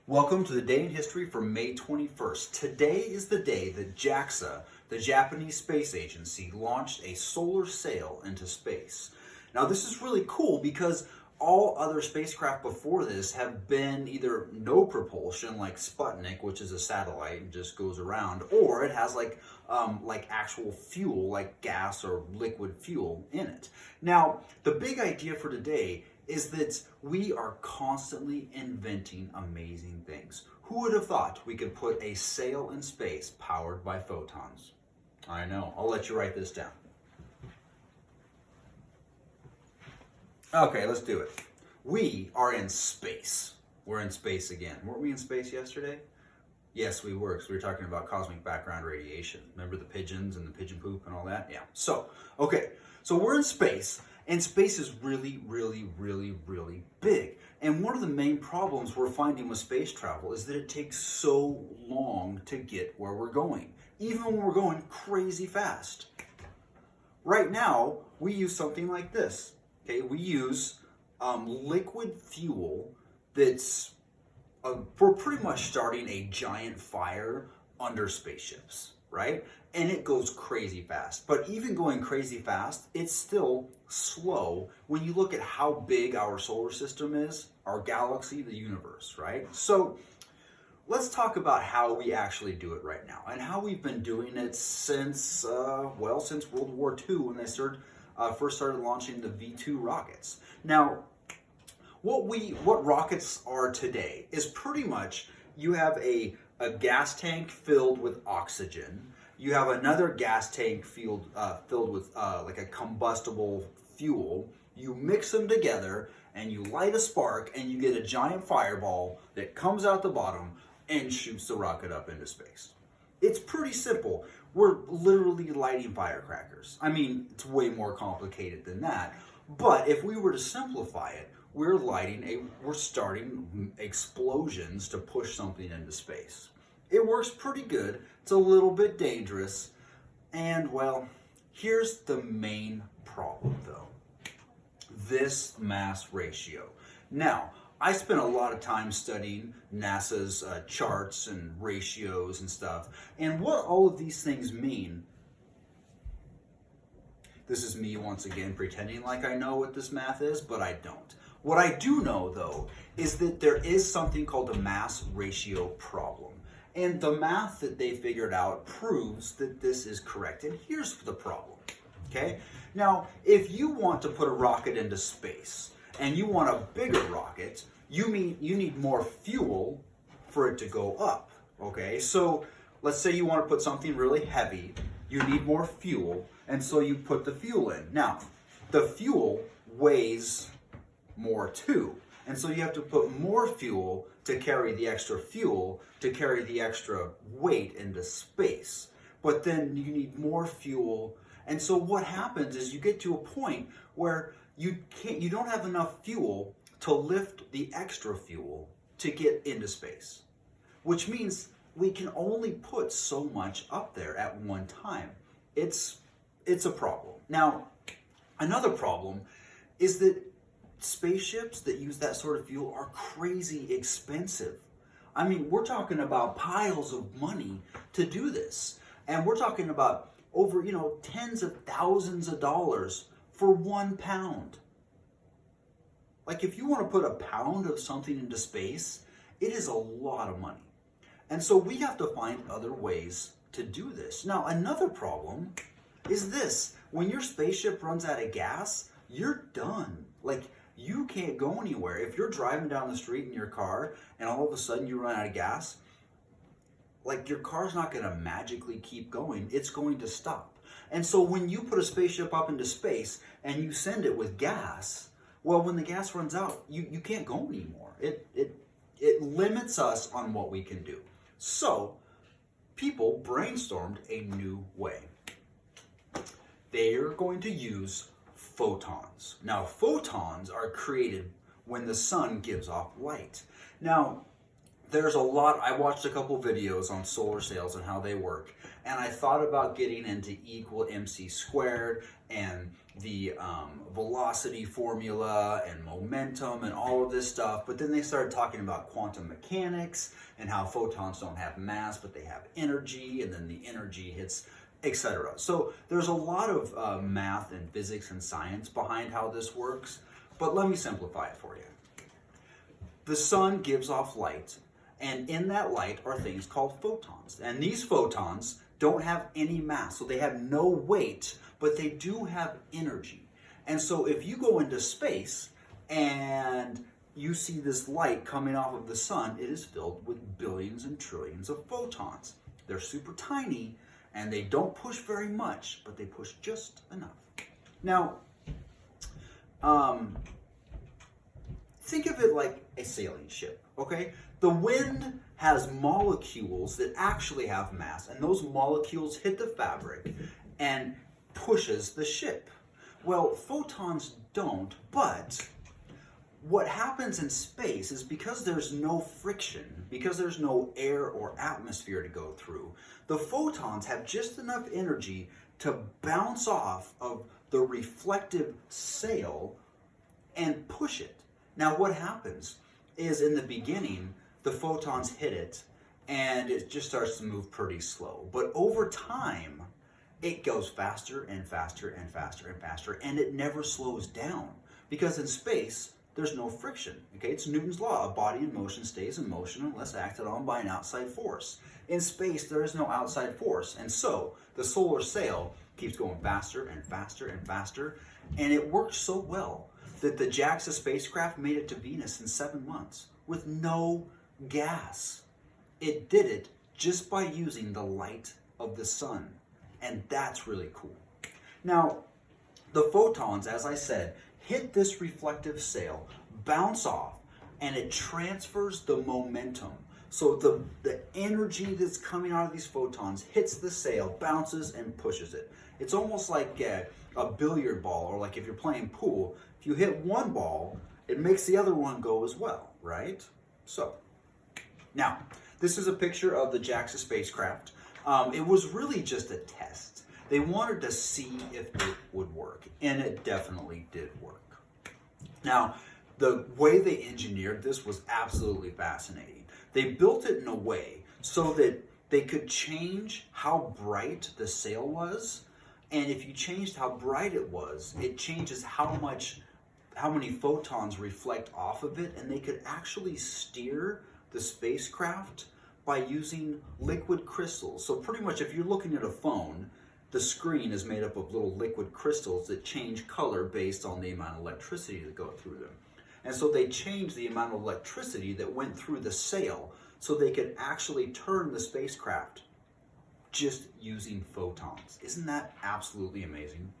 Welcome to the day in history for May 21st. Today is the day that JAXA, the Japanese Space Agency, launched a solar sail into space. Now, this is really cool because all other spacecraft before this have been either no propulsion, like Sputnik, which is a satellite and just goes around, or it has like actual fuel, like gas or liquid fuel in it. Now, the big idea for today is that we are constantly inventing amazing things. Who would have thought we could put a sail in space powered by photons? I know, I'll let you write this down. Okay, let's do it. We are in space. We're in space again. Weren't we in space yesterday? Yes, we were, because we were talking about cosmic background radiation. Remember the pigeons and the pigeon poop and all that? Yeah. So we're in space, and space is really, really, really, really big. And one of the main problems we're finding with space travel is that it takes so long to get where we're going, even when we're going crazy fast. Right now, we use something like this. Okay, we use liquid fuel that's we're pretty much starting a giant fire under spaceships, right? And it goes crazy fast. But even going crazy fast, it's still slow when you look at how big our solar system is, our galaxy, the universe, right? So let's talk about how we actually do it right now and how we've been doing it since, since World War II when they first started launching the V2 rockets. Now, what rockets are today is pretty much you have a gas tank filled with oxygen. You have another gas tank filled with like a combustible fuel. You mix them together and you light a spark and you get a giant fireball that comes out the bottom and shoots the rocket up into space. It's pretty simple. We're literally lighting firecrackers. I mean, it's way more complicated than that. But if we were to simplify it, we're starting explosions to push something into space. It works pretty good. It's a little bit dangerous. And well, here's the main problem though. This mass ratio. Now, I spent a lot of time studying NASA's charts and ratios and stuff. And what all of these things mean, this is me once again pretending like I know what this math is, but I don't. What I do know, though, is that there is something called a mass ratio problem. And the math that they figured out proves that this is correct. And here's the problem, okay? Now, if you want to put a rocket into space and you want a bigger rocket, you need more fuel for it to go up, okay? So let's say you want to put something really heavy, you need more fuel, and so you put the fuel in. Now, the fuel weighs more too, and so you have to put more fuel to carry the extra fuel, to carry the extra weight into space. But then you need more fuel, and so what happens is you get to a point where you don't have enough fuel to lift the extra fuel to get into space, which means we can only put so much up there at one time. It's a problem. Now, another problem is that spaceships that use that sort of fuel are crazy expensive. I mean, we're talking about piles of money to do this. And we're talking about over, tens of thousands of dollars for 1 pound. Like if you want to put a pound of something into space, it is a lot of money. And so we have to find other ways to do this. Now, another problem is this. When your spaceship runs out of gas, you're done. Like, you can't go anywhere. If you're driving down the street in your car and all of a sudden you run out of gas, like your car's not going to magically keep going. It's going to stop. And so when you put a spaceship up into space and you send it with gas, well, when the gas runs out, you can't go anymore. It limits us on what we can do. So people brainstormed a new way. They are going to use photons. Now, photons are created when the sun gives off light. Now, there's a lot. I watched a couple videos on solar sails and how they work, and I thought about getting into E equal mc squared and the velocity formula and momentum and all of this stuff, but then they started talking about quantum mechanics and how photons don't have mass but they have energy, and then the energy hits, etc. So there's a lot of math and physics and science behind how this works, but let me simplify it for you. The sun gives off light, and in that light are things called photons. And these photons don't have any mass, so they have no weight, but they do have energy. And so if you go into space and you see this light coming off of the sun, it is filled with billions and trillions of photons. They're super tiny, and they don't push very much, but they push just enough. Now, think of it like a sailing ship, okay? The wind has molecules that actually have mass, and those molecules hit the fabric and pushes the ship. Well, photons don't, but what happens in space is because there's no friction, because there's no air or atmosphere to go through, the photons have just enough energy to bounce off of the reflective sail and push it. Now what happens is in the beginning, the photons hit it and it just starts to move pretty slow. But over time, it goes faster and faster and faster and faster, and it never slows down because in space, there's no friction. Okay, it's Newton's law. A body in motion stays in motion unless acted on by an outside force. In space, there is no outside force, and so the solar sail keeps going faster and faster and faster, and it works so well that the JAXA spacecraft made it to Venus in 7 months with no gas. It did it just by using the light of the sun, and that's really cool. Now, the photons, as I said, hit this reflective sail, bounce off, and it transfers the momentum. So the energy that's coming out of these photons hits the sail, bounces, and pushes it. It's almost like a billiard ball, or like if you're playing pool, if you hit one ball, it makes the other one go as well, right? So, now, this is a picture of the JAXA spacecraft. It was really just a test. They wanted to see if it would work, and it definitely did work. Now, the way they engineered this was absolutely fascinating. They built it in a way so that they could change how bright the sail was, and if you changed how bright it was, it changes how many photons reflect off of it, and they could actually steer the spacecraft by using liquid crystals. So pretty much if you're looking at a phone, the screen is made up of little liquid crystals that change color based on the amount of electricity that go through them. And so they changed the amount of electricity that went through the sail so they could actually turn the spacecraft just using photons. Isn't that absolutely amazing?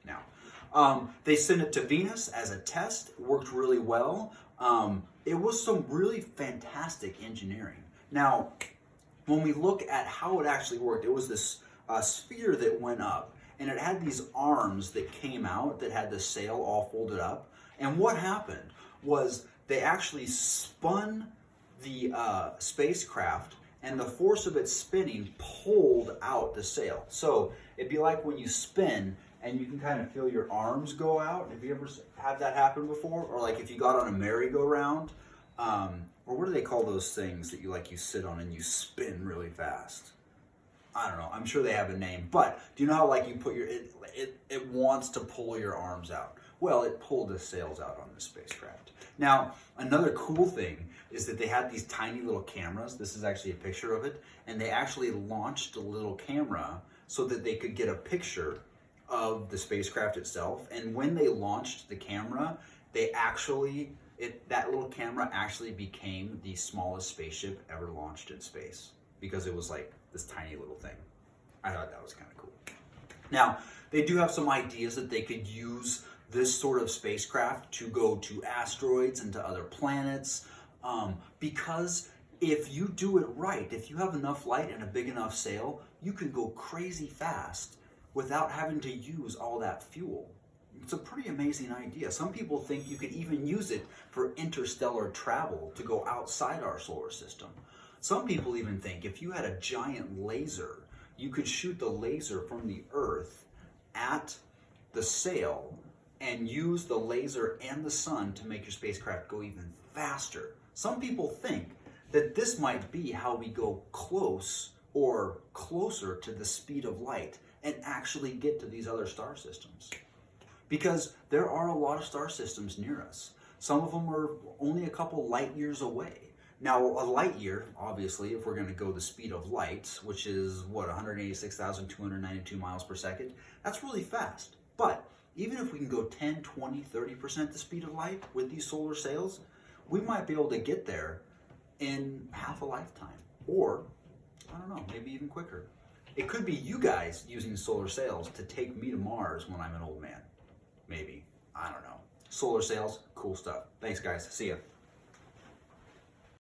Now, they sent it to Venus as a test. It worked really well. It was some really fantastic engineering. Now, when we look at how it actually worked, it was this sphere that went up, and it had these arms that came out that had the sail all folded up. And what happened was they actually spun the spacecraft, and the force of its spinning pulled out the sail. So it'd be like when you spin and you can kind of feel your arms go out. Have you ever had that happen before? Or like if you got on a merry-go-round, or what do they call those things that you sit on and you spin really fast? I don't know. I'm sure they have a name. But do you know how like you put it wants to pull your arms out? Well, it pulled the sails out on the spacecraft. Now, another cool thing is that they had these tiny little cameras. This is actually a picture of it. And they actually launched a little camera so that they could get a picture of the spacecraft itself. And when they launched the camera, that little camera actually became the smallest spaceship ever launched in space because it was like this tiny little thing. I thought that was kind of cool. Now, they do have some ideas that they could use this sort of spacecraft to go to asteroids and to other planets, because if you do it right, if you have enough light and a big enough sail, you can go crazy fast without having to use all that fuel. It's a pretty amazing idea. Some people think you could even use it for interstellar travel to go outside our solar system. Some people even think if you had a giant laser, you could shoot the laser from the Earth at the sail and use the laser and the sun to make your spacecraft go even faster. Some people think that this might be how we go close or closer to the speed of light and actually get to these other star systems. Because there are a lot of star systems near us. Some of them are only a couple light years away. Now, a light year, obviously, if we're going to go the speed of light, which is, 186,292 miles per second, that's really fast. But even if we can go 10, 20, 30% the speed of light with these solar sails, we might be able to get there in half a lifetime. Or, I don't know, maybe even quicker. It could be you guys using solar sails to take me to Mars when I'm an old man. Maybe. I don't know. Solar sails, cool stuff. Thanks, guys. See ya.